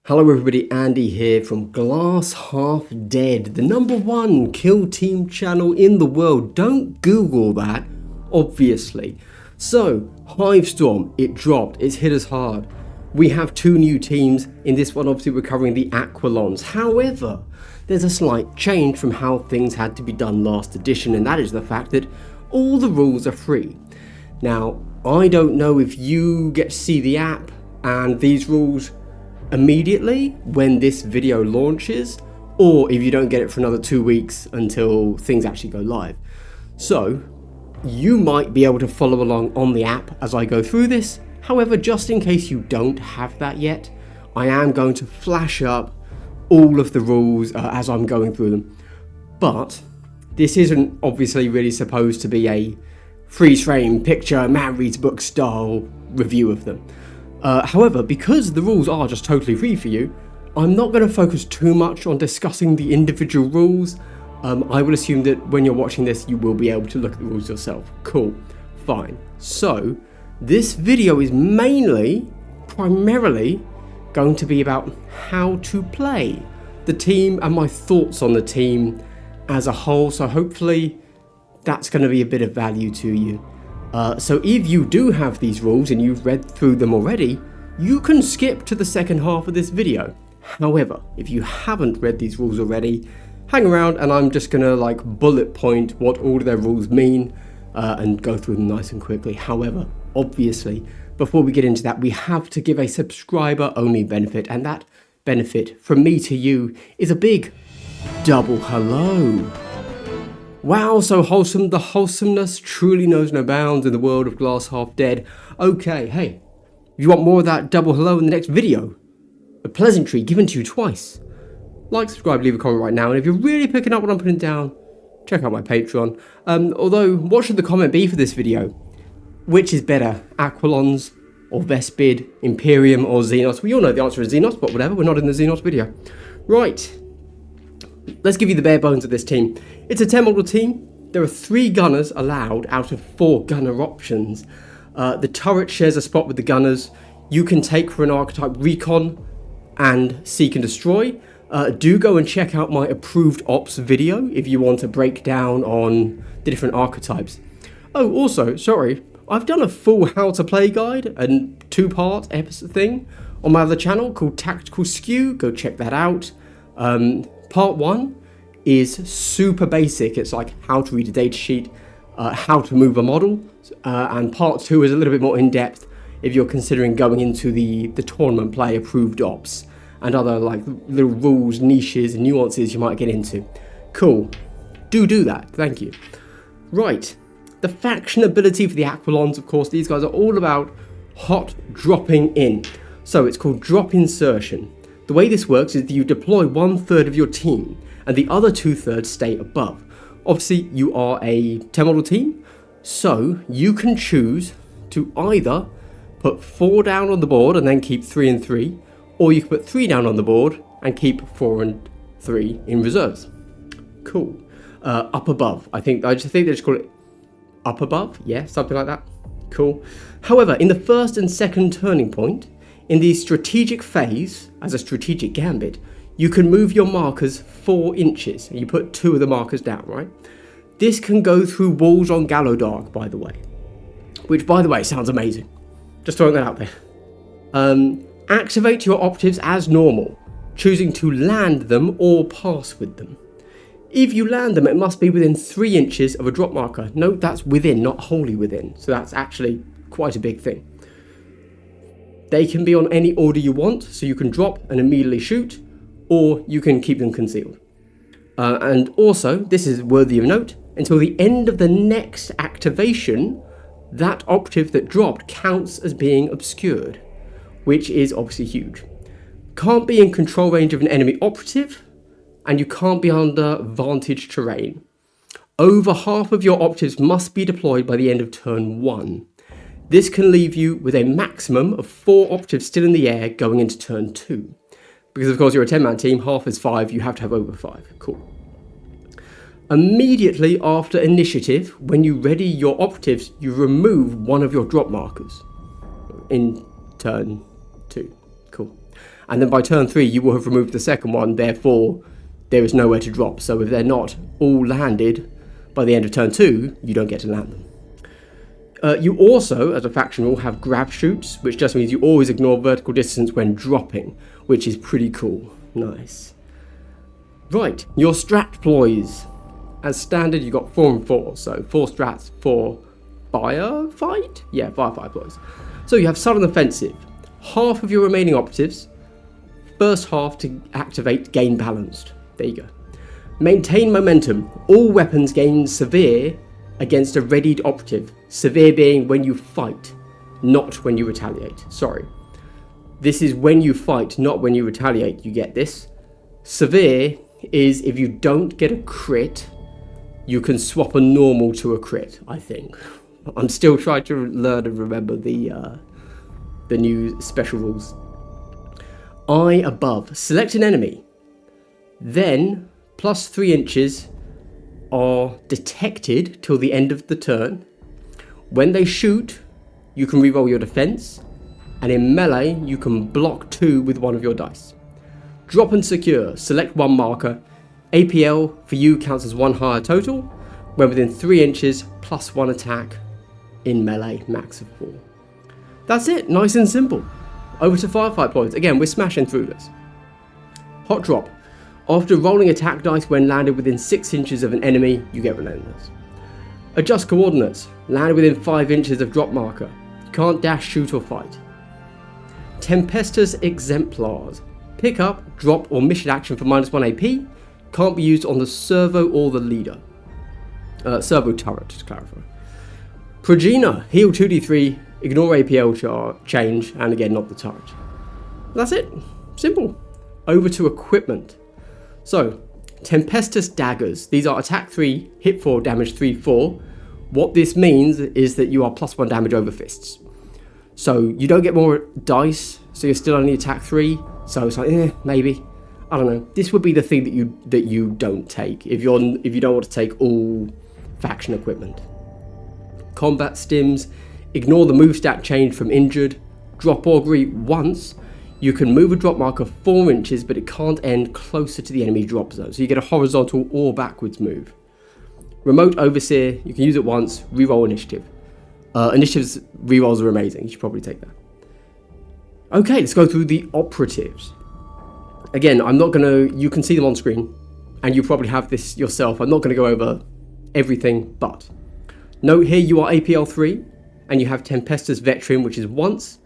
Hello everybody, Andy here from Glass Half Dead, the #1 kill team channel in the world. Don't Google that, obviously. So, Hivestorm, it dropped, it's hit us hard. We have two new teams. In this one, obviously, we're covering the Aquilons. However, there's a slight change from how things had to be done last edition, and that is the fact that all the rules are free. Now, I don't know if you get to see the app and these rules immediately when this video launches, or if you don't get it for another 2 weeks until things actually go live. So you might be able to follow along on the app as I go through this. However, just in case you don't have that yet, I am going to flash up all of the rules as I'm going through them. But this isn't obviously really supposed to be a freeze frame picture man reads book style review of them. However, because the rules are just totally free for you, I'm not going to focus too much on discussing the individual rules. I will assume that when you're watching this, you will be able to look at the rules yourself. Cool, fine. So, this video is primarily going to be about how to play the team and my thoughts on the team as a whole. So hopefully that's going to be a bit of value to you. So if you do have these rules and you've read through them already, you can skip to the second half of this video. However, if you haven't read these rules already, hang around and I'm just gonna bullet point what all of their rules mean and go through them nice and quickly. However, obviously, before we get into that, we have to give a subscriber only benefit, and that benefit from me to you is a big double hello. Wow, so wholesome. The wholesomeness truly knows no bounds in the world of Glass Half Dead. Okay, hey, if you want more of that double hello in the next video, a pleasantry given to you twice, like, subscribe, leave a comment right now, and if you're really picking up what I'm putting down, check out my Patreon. Although, what should the comment be for this video? Which is better, Aquilons or Vespid, Imperium or Xenos? We all know the answer is Xenos, but whatever, we're not in the Xenos video. Right. Let's give you the bare bones of this team. It's a 10 model team. There are 3 gunners allowed out of 4 gunner options. The turret shares a spot with the gunners. You can take for an archetype Recon and Seek and Destroy. Do go and check out my approved ops video if you want to break down on the different archetypes. Oh, also, sorry, I've done a full how to play guide and 2-part episode thing on my other channel called Tactical Skew. Go check that out. Part 1 is super basic. It's like how to read a datasheet, how to move a model, and part 2 is a little bit more in depth if you're considering going into the tournament play approved ops and other little rules, niches, and nuances you might get into. Cool. Do that. Thank you. Right. The faction ability for the Aquilons, of course, these guys are all about hot dropping in. So it's called drop insertion. The way this works is that you deploy 1/3 of your team and the other 2/3 stay above. Obviously, you are a 10 model team, so you can choose to either put 4 down on the board and then keep 3 and 3, or you can put 3 down on the board and keep 4 and 3 in reserves. Cool. Up above. I think they just call it up above. Yeah, something like that. Cool. However, in the first and second turning point, in the strategic phase, as a strategic gambit, you can move your markers 4 inches. And you put 2 of the markers down, right? This can go through walls on Gallowdark, by the way. Which, by the way, sounds amazing. Just throwing that out there. Activate your operatives as normal, choosing to land them or pass with them. If you land them, it must be within 3 inches of a drop marker. Note that's within, not wholly within. So that's actually quite a big thing. They can be on any order you want, so you can drop and immediately shoot, or you can keep them concealed. And also, this is worthy of note, until the end of the next activation, that operative that dropped counts as being obscured, which is obviously huge. Can't be in control range of an enemy operative, and you can't be under vantage terrain. Over half of your operatives must be deployed by the end of turn 1. This can leave you with a maximum of 4 operatives still in the air going into turn 2. Because of course you're a 10-man team, half is 5, you have to have over 5. Cool. Immediately after initiative, when you ready your operatives, you remove one of your drop markers in turn 2. Cool. and then by turn 3 you will have removed the second one, therefore there is nowhere to drop. So if they're not all landed by the end of turn 2, you don't get to land them. You also, as a faction rule, have grab shoots, which just means you always ignore vertical distance when dropping, which is pretty cool. Nice. Right, your strat ploys. As standard, you got 4 and 4, so 4 strats for firefight? Yeah, firefight ploys. So you have Southern Offensive. Half of your remaining operatives, first half to activate, gain balanced. There you go. Maintain momentum. All weapons gain severe against a readied operative. Severe being when you fight, not when you retaliate. Sorry. This is when you fight, not when you retaliate. You get this. Severe is if you don't get a crit, you can swap a normal to a crit, I think. I'm still trying to learn and remember the new special rules. Eye above. Select an enemy. Then, plus 3 inches are detected till the end of the turn. When they shoot, you can reroll your defense, and in melee, you can block 2 with one of your dice. Drop and secure. Select one marker. APL for you counts as 1 higher total, when within 3 inches, plus 1 attack in melee, max of 4. That's it, nice and simple. Over to firefight points. Again, we're smashing through this. Hot drop. After rolling attack dice when landed within 6 inches of an enemy, you get relentless. Adjust coordinates. Landed within 5 inches of drop marker. You can't dash, shoot or fight. Tempestus Exemplars. Pick up, drop or mission action for -1 AP. Can't be used on the servo or the leader. Servo turret, to clarify. Progena. Heal 2d3. Ignore APL change. And again, not the turret. That's it. Simple. Over to equipment. So, Tempestus Daggers. These are attack 3, hit 4, damage 3, 4. What this means is that you are +1 damage over fists. So, you don't get more dice, so you're still only attack 3. So it's like, maybe. I don't know. This would be the thing that you don't take if you don't want to take all faction equipment. Combat stims. Ignore the move stat change from injured. Drop augury once. You can move a drop marker 4 inches, but it can't end closer to the enemy drop zone. So you get a horizontal or backwards move. Remote Overseer, you can use it once. Reroll initiative. Initiative's rerolls are amazing. You should probably take that. Okay, let's go through the operatives. Again, you can see them on screen, and you probably have this yourself. I'm not going to go over everything, but note here you are APL 3, and you have Tempestus Veteran, which is once.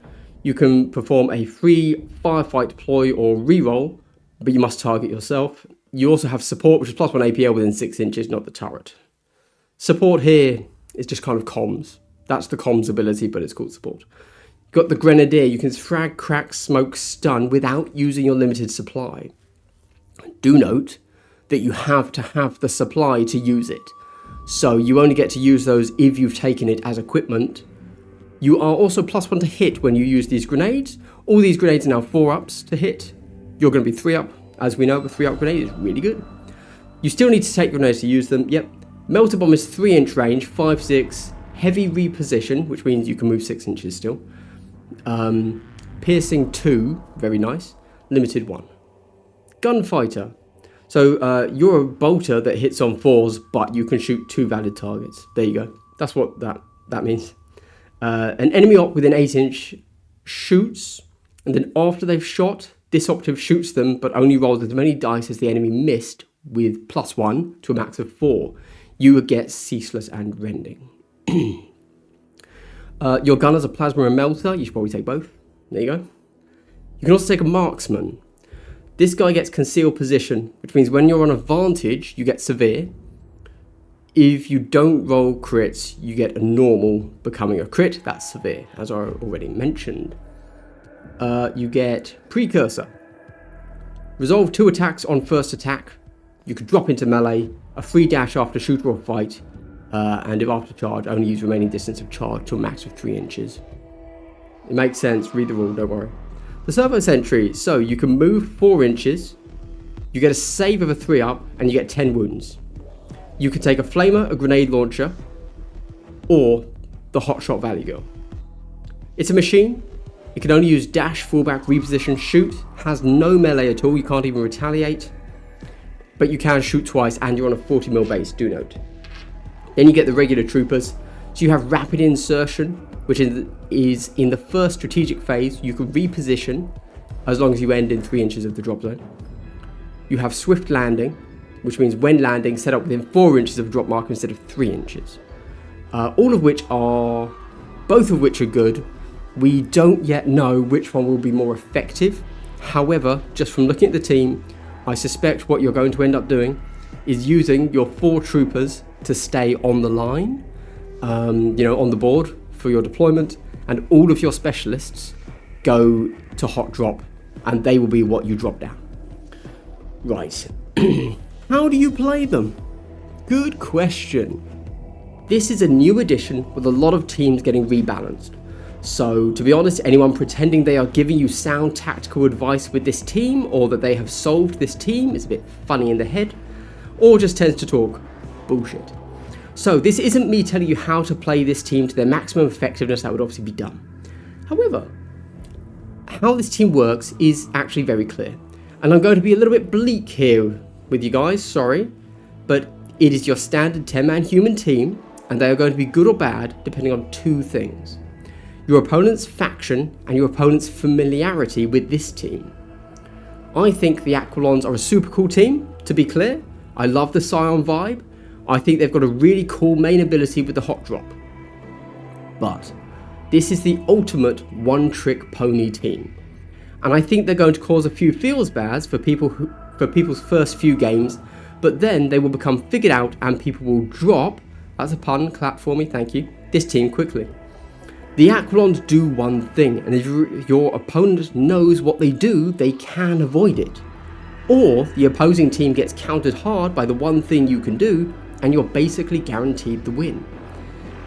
You can perform a free firefight ploy or reroll, but you must target yourself. You also have support, which is +1 APL within 6 inches, not the turret. Support here is just kind of comms. That's the comms ability, but it's called support. You've got the Grenadier. You can frag, crack, smoke, stun without using your limited supply. Do note that you have to have the supply to use it. So you only get to use those if you've taken it as equipment. You are also +1 to hit when you use these grenades. All these grenades are now 4-ups to hit. You're going to be 3-up. As we know, the 3-up grenade is really good. You still need to take grenades to use them. Yep. Melter Bomb is 3-inch range, 5-6. Heavy reposition, which means you can move 6 inches still. Piercing 2, very nice. Limited 1. Gunfighter. So you're a bolter that hits on 4s, but you can shoot 2 valid targets. There you go. That's what that means. An enemy op within 8-inch shoots, and then after they've shot, this operative shoots them, but only rolls as many dice as the enemy missed with +1 to a max of 4. You would get Ceaseless and Rending. Your gunners are Plasma and Melter. You should probably take both. There you go. You can also take a Marksman. This guy gets Concealed Position, which means when you're on advantage, you get Severe. If you don't roll crits, you get a normal becoming a crit. That's severe, as I already mentioned. You get Precursor. Resolve 2 attacks on first attack. You could drop into melee, a free dash after shoot or fight, and if after charge, only use remaining distance of charge to a max of 3 inches. It makes sense, read the rule, don't worry. The Servo Sentry, so you can move 4 inches, you get a save of a 3-up, and you get 10 wounds. You could take a Flamer, a Grenade Launcher, or the Hotshot Valley Girl. It's a machine. It can only use dash, fallback, reposition, shoot. Has no melee at all, you can't even retaliate. But you can shoot twice and you're on a 40mm base, do note. Then you get the regular troopers. So you have rapid insertion, which is in the first strategic phase. You can reposition as long as you end in 3 inches of the drop zone. You have swift landing, which means when landing, set up within 4 inches of the drop marker instead of 3 inches. Both of which are good. We don't yet know which one will be more effective. However, just from looking at the team, I suspect what you're going to end up doing is using your 4 troopers to stay on the line, on the board for your deployment, and all of your specialists go to hot drop, and they will be what you drop down. Right. How do you play them? Good question. This is a new edition with a lot of teams getting rebalanced. So, to be honest, anyone pretending they are giving you sound tactical advice with this team, or that they have solved this team, is a bit funny in the head, or just tends to talk bullshit. So, this isn't me telling you how to play this team to their maximum effectiveness. That would obviously be dumb. However, how this team works is actually very clear. And I'm going to be a little bit bleak here with you guys, sorry, but it is your standard 10-man human team, and they are going to be good or bad depending on 2 things. Your opponent's faction and your opponent's familiarity with this team. I think the Aquilons are a super cool team, to be clear. I love the Scion vibe. I think they've got a really cool main ability with the hot drop. But this is the ultimate one-trick pony team. And I think they're going to cause a few feels bads for people's first few games, but then they will become figured out and people will drop, that's a pun, clap for me, thank you, this team quickly. The Aquilons do one thing, and if your opponent knows what they do, they can avoid it. Or the opposing team gets countered hard by the one thing you can do, and you're basically guaranteed the win.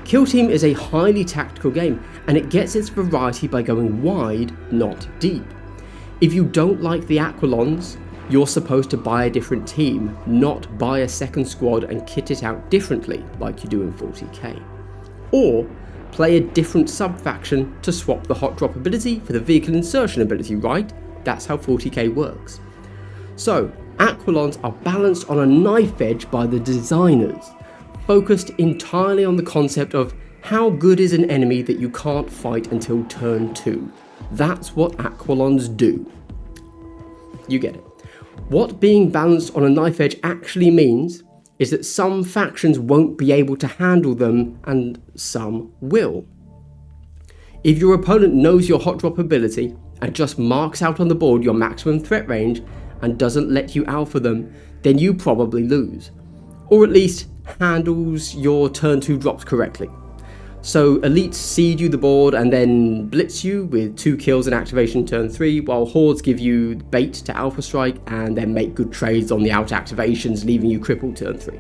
Kill Team is a highly tactical game, and it gets its variety by going wide, not deep. If you don't like the Aquilons, you're supposed to buy a different team, not buy a second squad and kit it out differently, like you do in 40k. Or play a different sub-faction to swap the hot drop ability for the vehicle insertion ability, right? That's how 40k works. So, Aquilons are balanced on a knife edge by the designers, focused entirely on the concept of how good is an enemy that you can't fight until turn 2. That's what Aquilons do. You get it. What being balanced on a knife edge actually means is that some factions won't be able to handle them and some will. If your opponent knows your hot drop ability and just marks out on the board your maximum threat range and doesn't let you alpha them, then you probably lose. Or at least handles your turn 2 drops correctly. So elites seed you the board and then blitz you with 2 kills and activation turn 3, while hordes give you bait to alpha strike and then make good trades on the out activations, leaving you crippled turn 3.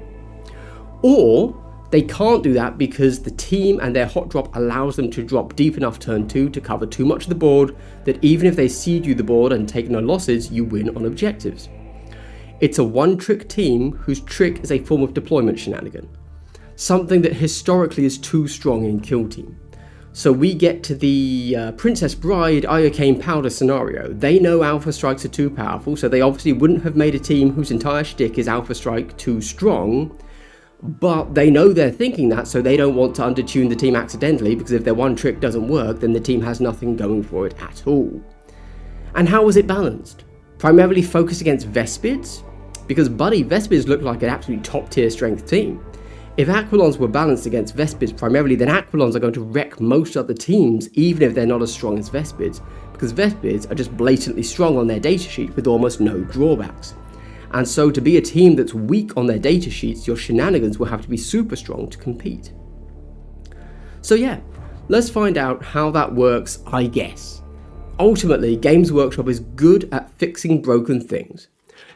Or they can't do that because the team and their hot drop allows them to drop deep enough turn 2 to cover too much of the board that even if they seed you the board and take no losses, you win on objectives. It's a one-trick team whose trick is a form of deployment shenanigan. Something that historically is too strong in Kill Team. So we get to the Princess Bride Iocane Powder scenario. They know Alpha Strikes are too powerful, so they obviously wouldn't have made a team whose entire shtick is Alpha Strike too strong, but they know they're thinking that, so they don't want to undertune the team accidentally, because if their one trick doesn't work, then the team has nothing going for it at all. And how was it balanced? Primarily focused against Vespids? Because buddy, Vespids look like an absolute top tier strength team. If Aquilons were balanced against Vespids primarily, then Aquilons are going to wreck most other teams, even if they're not as strong as Vespids, because Vespids are just blatantly strong on their datasheet with almost no drawbacks. And so to be a team that's weak on their datasheets, your shenanigans will have to be super strong to compete. So yeah, let's find out how that works, I guess. Ultimately, Games Workshop is good at fixing broken things.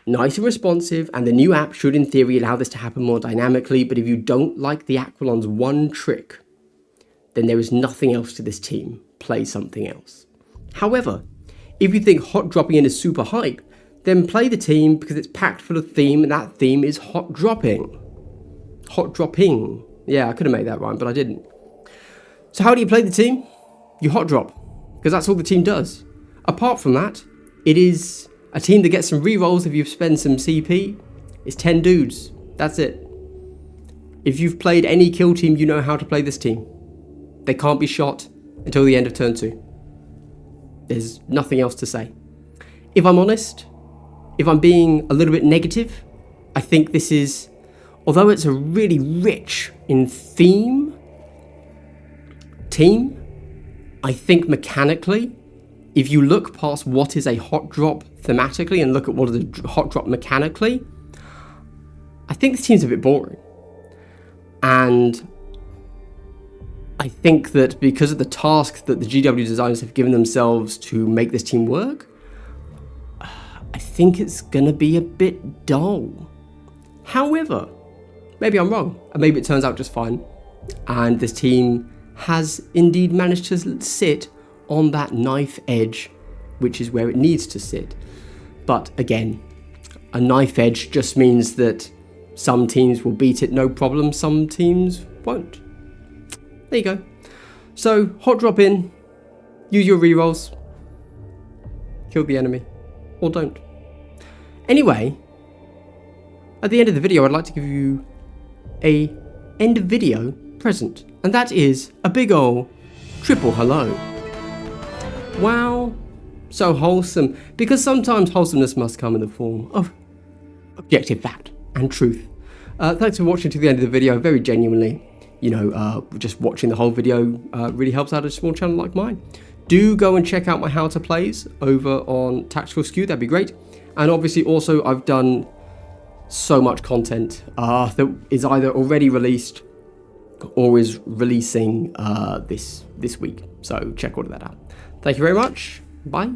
Nice and responsive, and the new app should in theory allow this to happen more dynamically, but if you don't like the Aquilon's one trick, then there is nothing else to this team. Play something else. However, if you think hot dropping in is super hype, then play the team because it's packed full of theme, and that theme is hot dropping. Hot dropping. Yeah, I could have made that rhyme, but I didn't. So how do you play the team? You hot drop. because that's all the team does. Apart from that, it is a team that gets some rerolls if you've spent some CP. It's 10 dudes. That's it. If you've played any kill team, you know how to play this team. They can't be shot until the end of turn 2. There's nothing else to say. If I'm honest, if I'm being a little bit negative, I think this is, although it's a really rich in theme team, I think mechanically, if you look past what is a hot drop thematically and look at what is a hot drop mechanically, I think this team's a bit boring. And I think that because of the task that the GW designers have given themselves to make this team work, I think it's going to be a bit dull. However, maybe I'm wrong, and maybe it turns out just fine. And this team has indeed managed to sit on that knife edge, which is where it needs to sit. But again, a knife edge just means that some teams will beat it no problem, some teams won't. There you go. So, hot drop in, use your rerolls, kill the enemy, or don't. Anyway, at the end of the video, I'd like to give you a end of video present, and that is a big ol' triple hello. Wow, so wholesome, because sometimes wholesomeness must come in the form of objective fact and truth. Thanks for watching to the end of the video, very genuinely. You know, just watching the whole video really helps out a small channel like mine. Do go and check out my how to plays over on Tactical Skew, that'd be great. And obviously also I've done so much content that is either already released or is releasing this week. So check all of that out. Thank you very much. Bye.